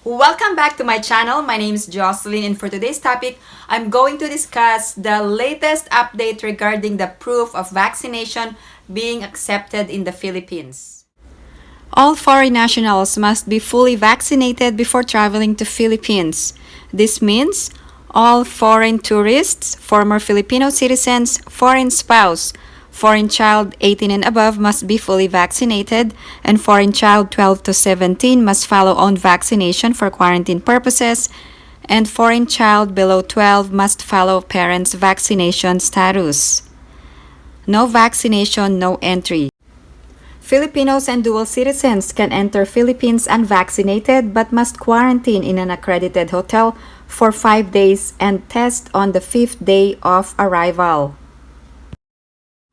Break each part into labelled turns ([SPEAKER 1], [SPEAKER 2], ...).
[SPEAKER 1] Welcome back to my channel. My name is Jocelyn, and for today's topic, I'm going to discuss the latest update regarding the proof of vaccination being accepted in the Philippines. All foreign nationals must be fully vaccinated before traveling to Philippines. This means all foreign tourists, former Filipino citizens, foreign spouse, foreign child 18 and above must be fully vaccinated, and foreign child 12 to 17 must follow on vaccination for quarantine purposes, and foreign child below 12 must follow parents' vaccination status. No vaccination, no entry. Filipinos and dual citizens can enter Philippines unvaccinated but must quarantine in an accredited hotel for 5 days and test on the 5th day of arrival.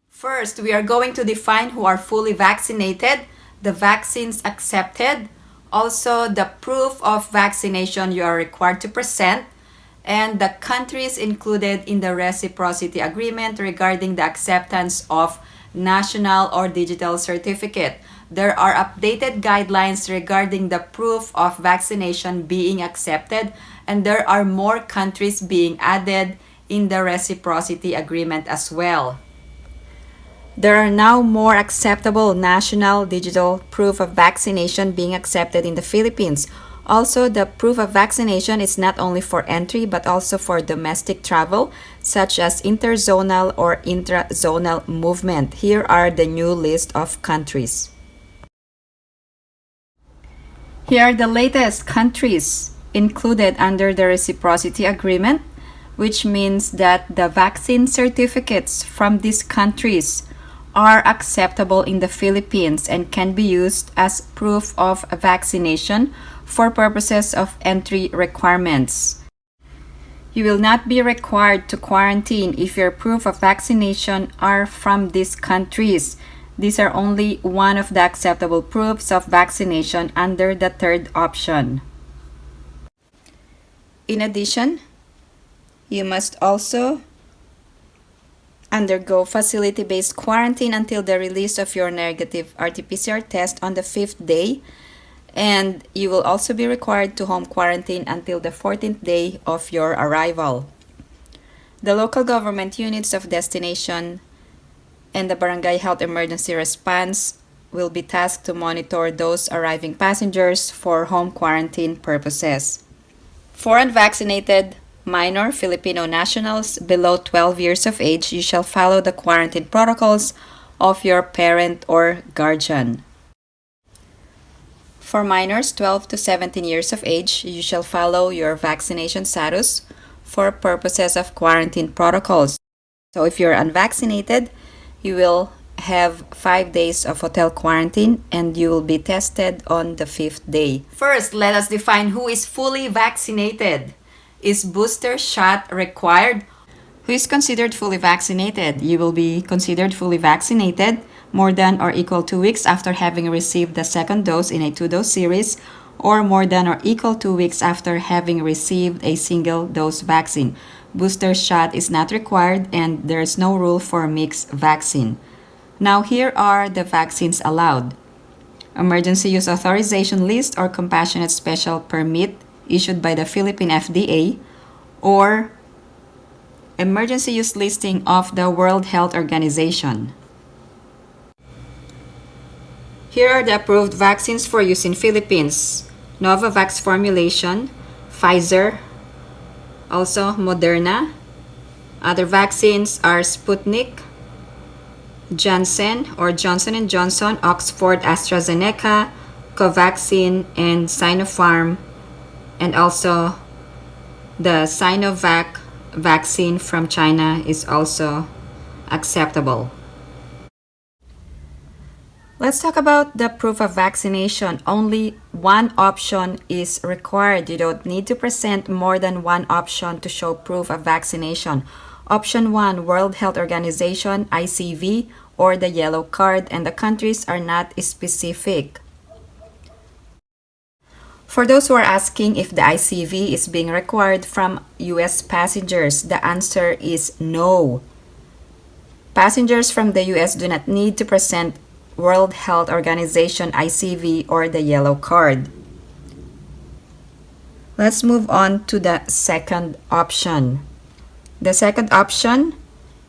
[SPEAKER 1] First, we are going to define who are fully vaccinated, the vaccines accepted, also the proof of vaccination you are required to present, and the countries included in the Reciprocity Agreement regarding the acceptance of national or digital certificate. There are updated guidelines regarding the proof of vaccination being accepted, and there are more countries being added in the Reciprocity Agreement as well. There are now more acceptable national digital proof of vaccination being accepted in the Philippines. Also, the proof of vaccination is not only for entry but also for domestic travel, such as interzonal or intrazonal movement. Here are the new list of countries. Here are the latest countries included under the Reciprocity Agreement, which means that the vaccine certificates from these countries are acceptable in the Philippines and can be used as proof of vaccination for purposes of entry requirements. You will not be required to quarantine if your proof of vaccination are from these countries. These are only one of the acceptable proofs of vaccination under the third option. In addition, you must also undergo facility-based quarantine until the release of your negative RT-PCR test on the 5th day, and you will also be required to home quarantine until the 14th day of your arrival. The local government units of destination and the Barangay Health Emergency Response will be tasked to monitor those arriving passengers for home quarantine purposes. For unvaccinated minor Filipino nationals below 12 years of age, you shall follow the quarantine protocols of your parent or guardian. For minors 12 to 17 years of age, you shall follow your vaccination status for purposes of quarantine protocols. So if you're unvaccinated, you will have 5 days of hotel quarantine and you will be tested on the 5th day. First, let us define who is fully vaccinated. Is booster shot required? Who is considered fully vaccinated? You will be considered fully vaccinated more than or equal to 2 weeks after having received the second dose in a 2-dose series, or more than or equal to 2 weeks after having received a single-dose vaccine. Booster shot is not required and there is no rule for mixed vaccine. Now here are the vaccines allowed. Emergency Use Authorization List or Compassionate Special Permit issued by the Philippine FDA, or Emergency Use Listing of the World Health Organization. Here are the approved vaccines for use in Philippines. Novavax formulation, Pfizer, also Moderna. Other vaccines are Sputnik, Janssen or Johnson & Johnson, Oxford AstraZeneca, Covaxin, and Sinopharm, and also the Sinovac vaccine from China is also acceptable. Let's talk about the proof of vaccination. Only one option is required. You don't need to present more than one option to show proof of vaccination. Option 1, World Health Organization, ICV, or the yellow card, and the countries are not specific. For those who are asking if the ICV is being required from US passengers, the answer is no. Passengers from the US do not need to present World Health Organization ICV or the yellow card. Let's move on to the second option. The second option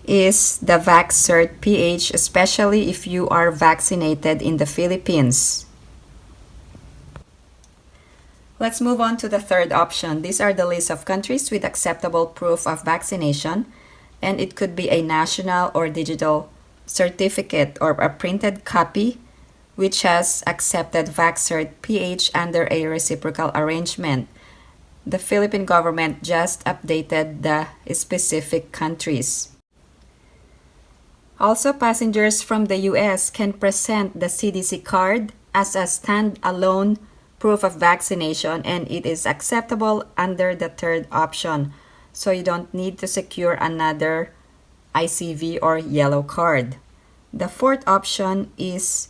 [SPEAKER 1] is the VaxCert PH, especially if you are vaccinated in the Philippines. Let's move on to the third option. These are the list of countries with acceptable proof of vaccination, and it could be a national or digital certificate or a printed copy which has accepted VaxCert PH under a reciprocal arrangement. The Philippine government just updated the specific countries. Also, passengers from the US can present the CDC card as a stand-alone proof of vaccination, and it is acceptable under the third option. So you don't need to secure another ICV or yellow card. The fourth option is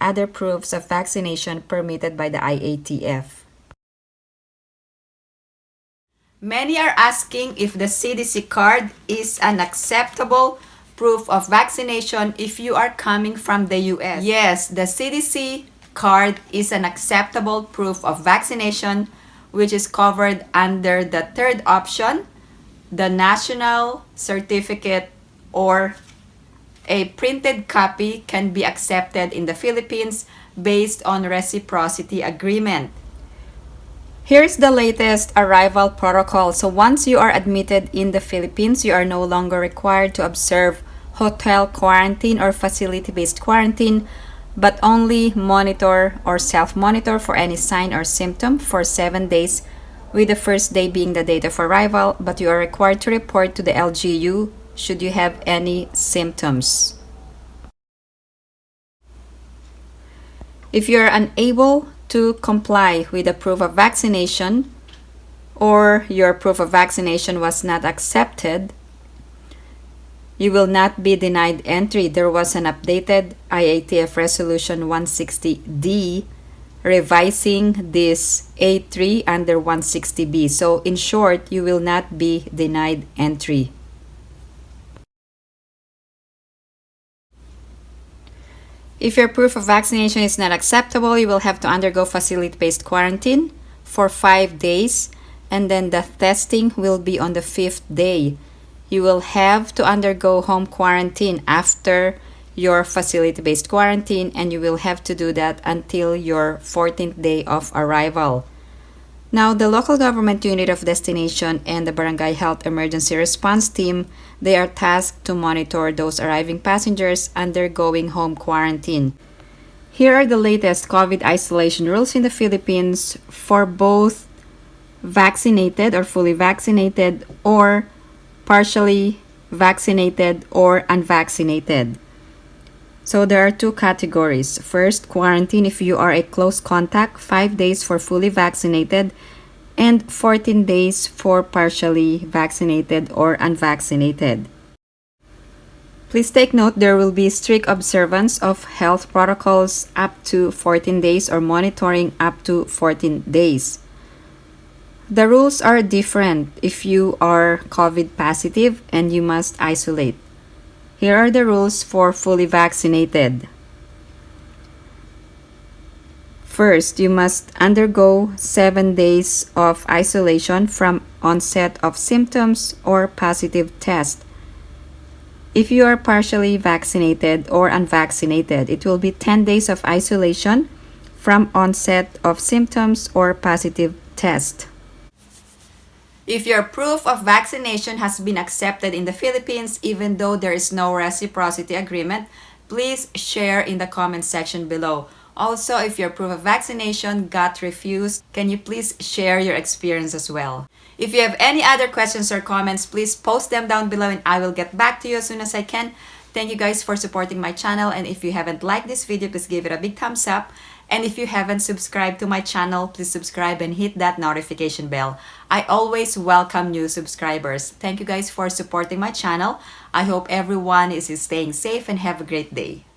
[SPEAKER 1] other proofs of vaccination permitted by the IATF. Many are asking if the CDC card is an acceptable proof of vaccination if you are coming from the US. Yes, the CDC card is an acceptable proof of vaccination, which is covered under the third option, the national certificate or a printed copy can be accepted in the Philippines based on reciprocity agreement. Here's the latest arrival protocol. So once you are admitted in the Philippines, you are no longer required to observe hotel quarantine or facility-based quarantine, but only monitor or self-monitor for any sign or symptom for 7 days, with the first day being the date of arrival, but you are required to report to the LGU should you have any symptoms. If you are unable to comply with the proof of vaccination or your proof of vaccination was not accepted, you will not be denied entry. There was an updated IATF Resolution 160D revising this A3 under 160B. So in short, you will not be denied entry. If your proof of vaccination is not acceptable, you will have to undergo facility-based quarantine for 5 days, and then the testing will be on the 5th day. You will have to undergo home quarantine after your facility-based quarantine, and you will have to do that until your 14th day of arrival. Now, the local government unit of destination and the Barangay Health Emergency Response Team, they are tasked to monitor those arriving passengers undergoing home quarantine. Here are the latest COVID isolation rules in the Philippines for both vaccinated or fully vaccinated or partially vaccinated or unvaccinated. So there are two categories. First, quarantine if you are a close contact, 5 days for fully vaccinated and 14 days for partially vaccinated or unvaccinated. Please take note there will be strict observance of health protocols up to 14 days or monitoring up to 14 days. The rules are different if you are COVID positive and you must isolate. Here are the rules for fully vaccinated. First, you must undergo 7 days of isolation from onset of symptoms or positive test. If you are partially vaccinated or unvaccinated, it will be 10 days of isolation from onset of symptoms or positive test. If your proof of vaccination has been accepted in the Philippines, even though there is no reciprocity agreement, please share in the comment section below. Also, if your proof of vaccination got refused, can you please share your experience as well? If you have any other questions or comments, please post them down below and I will get back to you as soon as I can. Thank you guys for supporting my channel, and if you haven't liked this video, please give it a big thumbs up. And if you haven't subscribed to my channel, please subscribe and hit that notification bell. I always welcome new subscribers. Thank you guys for supporting my channel. I hope everyone is staying safe and have a great day.